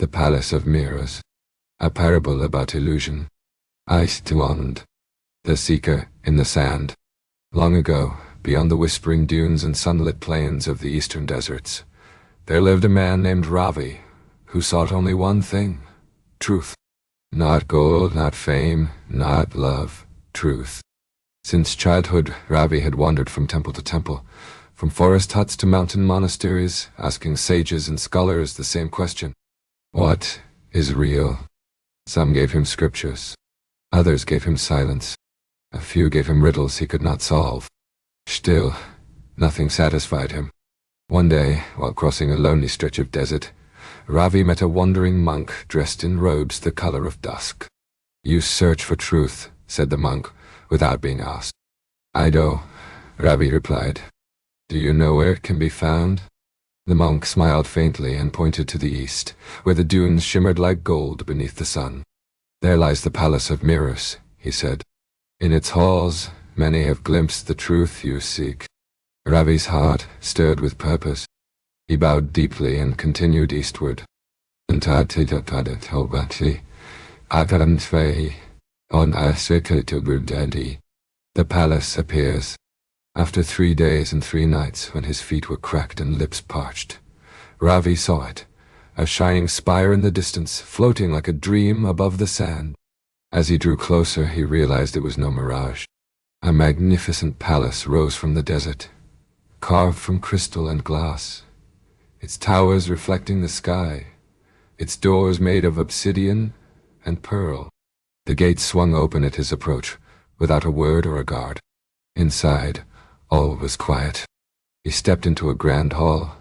The Palace of Mirrors, a parable about illusion. Iced wand, the seeker in the sand. Long ago, beyond the whispering dunes and sunlit plains of the eastern deserts, there lived a man named Ravi, who sought only one thing: truth. Not gold, not fame, not love, truth. Since childhood, Ravi had wandered from temple to temple, from forest huts to mountain monasteries, asking sages and scholars the same question: what is real? Some gave him scriptures. Others gave him silence. A few gave him riddles he could not solve. Still, nothing satisfied him. One day, while crossing a lonely stretch of desert, Ravi met a wandering monk dressed in robes the color of dusk. "You search for truth," said the monk, without being asked. "I do," Ravi replied. "Do you know where it can be found?" The monk smiled faintly and pointed to the east, where the dunes shimmered like gold beneath the sun. "There lies the Palace of Mirrors," he said. "In its halls, many have glimpsed the truth you seek." Ravi's heart stirred with purpose. He bowed deeply and continued eastward. The palace appears. After 3 days and 3 nights, when his feet were cracked and lips parched, Ravi saw it, a shining spire in the distance, floating like a dream above the sand. As he drew closer, he realized it was no mirage. A magnificent palace rose from the desert, carved from crystal and glass, its towers reflecting the sky, its doors made of obsidian and pearl. The gates swung open at his approach, without a word or a guard. Inside, all was quiet. He stepped into a grand hall,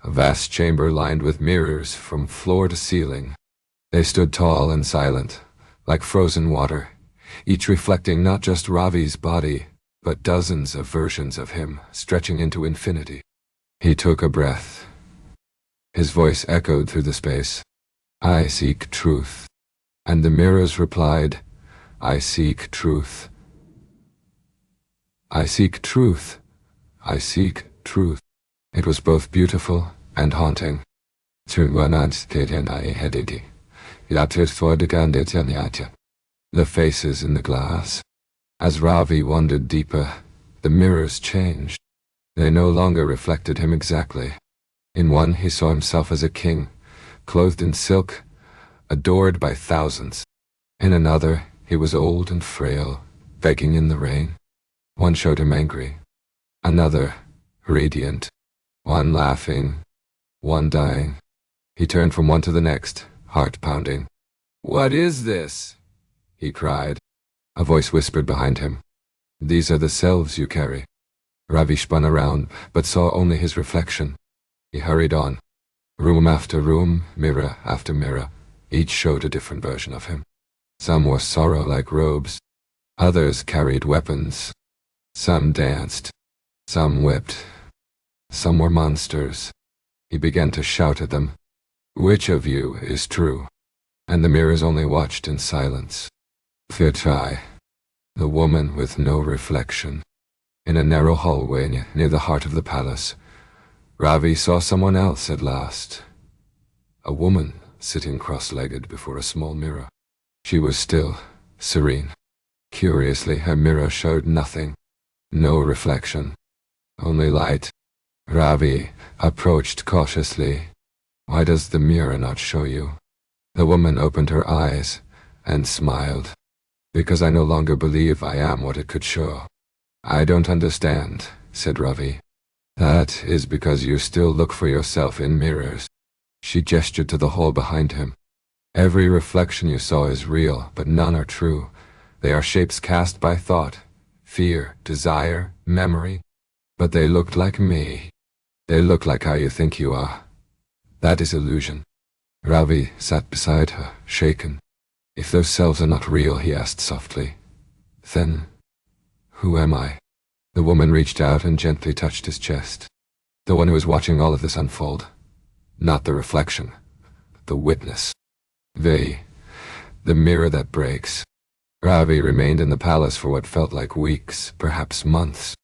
a vast chamber lined with mirrors from floor to ceiling. They stood tall and silent, like frozen water, each reflecting not just Ravi's body, but dozens of versions of him stretching into infinity. He took a breath. His voice echoed through the space. "I seek truth." And the mirrors replied, "I seek truth. I seek truth. I seek truth." It was both beautiful and haunting. The faces in the glass. As Ravi wandered deeper, the mirrors changed. They no longer reflected him exactly. In one he saw himself as a king, clothed in silk, adored by thousands. In another he was old and frail, begging in the rain. One showed him angry, another radiant, one laughing, one dying. He turned from one to the next, heart pounding. "What is this?" he cried. A voice whispered behind him. "These are the selves you carry." Ravi spun around, but saw only his reflection. He hurried on. Room after room, mirror after mirror, each showed a different version of him. Some wore sorrow like robes. Others carried weapons. Some danced. Some wept. Some were monsters. He began to shout at them. "Which of you is true?" And the mirrors only watched in silence. Firtai, the woman with no reflection. In a narrow hallway near the heart of the palace, Ravi saw someone else at last. A woman sitting cross-legged before a small mirror. She was still, serene. Curiously, her mirror showed nothing. No reflection. Only light. Ravi approached cautiously. "Why does the mirror not show you?" The woman opened her eyes and smiled. "Because I no longer believe I am what it could show." "I don't understand," said Ravi. "That is because you still look for yourself in mirrors." She gestured to the hall behind him. "Every reflection you saw is real, but none are true. They are shapes cast by thought, fear, desire, memory. But they looked like me. They look like how you think you are. That is illusion." Ravi sat beside her, shaken. "If those selves are not real," he asked softly, "then who am I?" The woman reached out and gently touched his chest. The one who was watching all of this unfold. Not the reflection, the witness. The mirror that breaks. Ravi remained in the palace for what felt like weeks, perhaps months.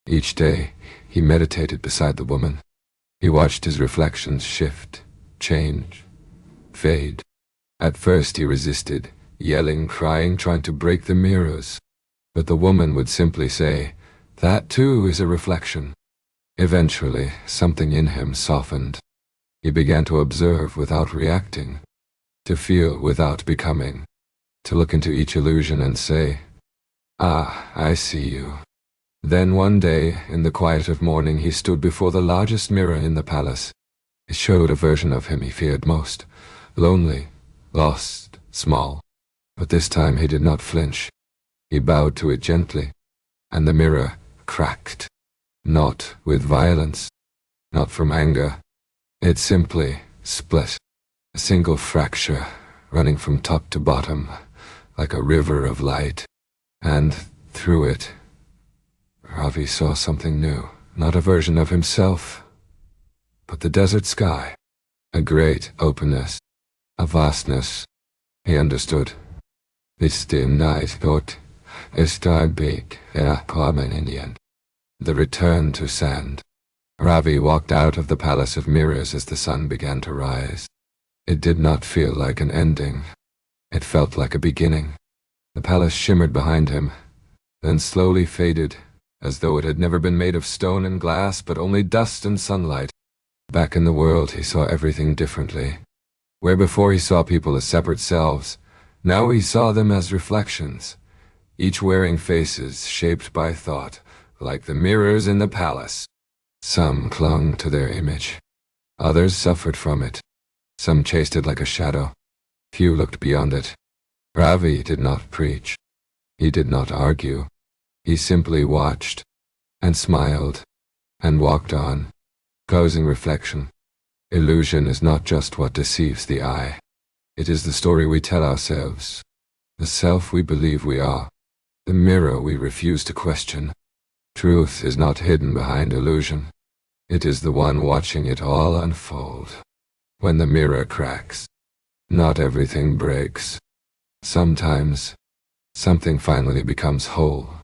Each day, he meditated beside the woman. He watched his reflections shift, change, fade. At first he resisted, yelling, crying, trying to break the mirrors. But the woman would simply say, "That too is a reflection." Eventually, something in him softened. He began to observe without reacting, to feel without becoming, to look into each illusion and say, "Ah, I see you." Then one day, in the quiet of morning, he stood before the largest mirror in the palace. It showed a version of him he feared most, lonely, lost, small. But this time he did not flinch. He bowed to it gently, and the mirror cracked. Not with violence, not from anger. It simply split. A single fracture, running from top to bottom, like a river of light. And through it, Ravi saw something new. Not a version of himself, but the desert sky. A great openness, a vastness. He understood. This dim night thought, "Estar big, common in the end." The return to sand. Ravi walked out of the palace of mirrors as the sun began to rise. It did not feel like an ending. It felt like a beginning. The palace shimmered behind him, then slowly faded, as though it had never been made of stone and glass, but only dust and sunlight. Back in the world, he saw everything differently. Where before he saw people as separate selves, now he saw them as reflections, each wearing faces shaped by thought, like the mirrors in the palace. Some clung to their image. Others suffered from it. Some chased it like a shadow. Few looked beyond it. Ravi did not preach. He did not argue. He simply watched, and smiled, and walked on. Closing reflection. Illusion is not just what deceives the eye. It is the story we tell ourselves, the self we believe we are, the mirror we refuse to question. Truth is not hidden behind illusion. It is the one watching it all unfold. When the mirror cracks, not everything breaks. Sometimes, something finally becomes whole.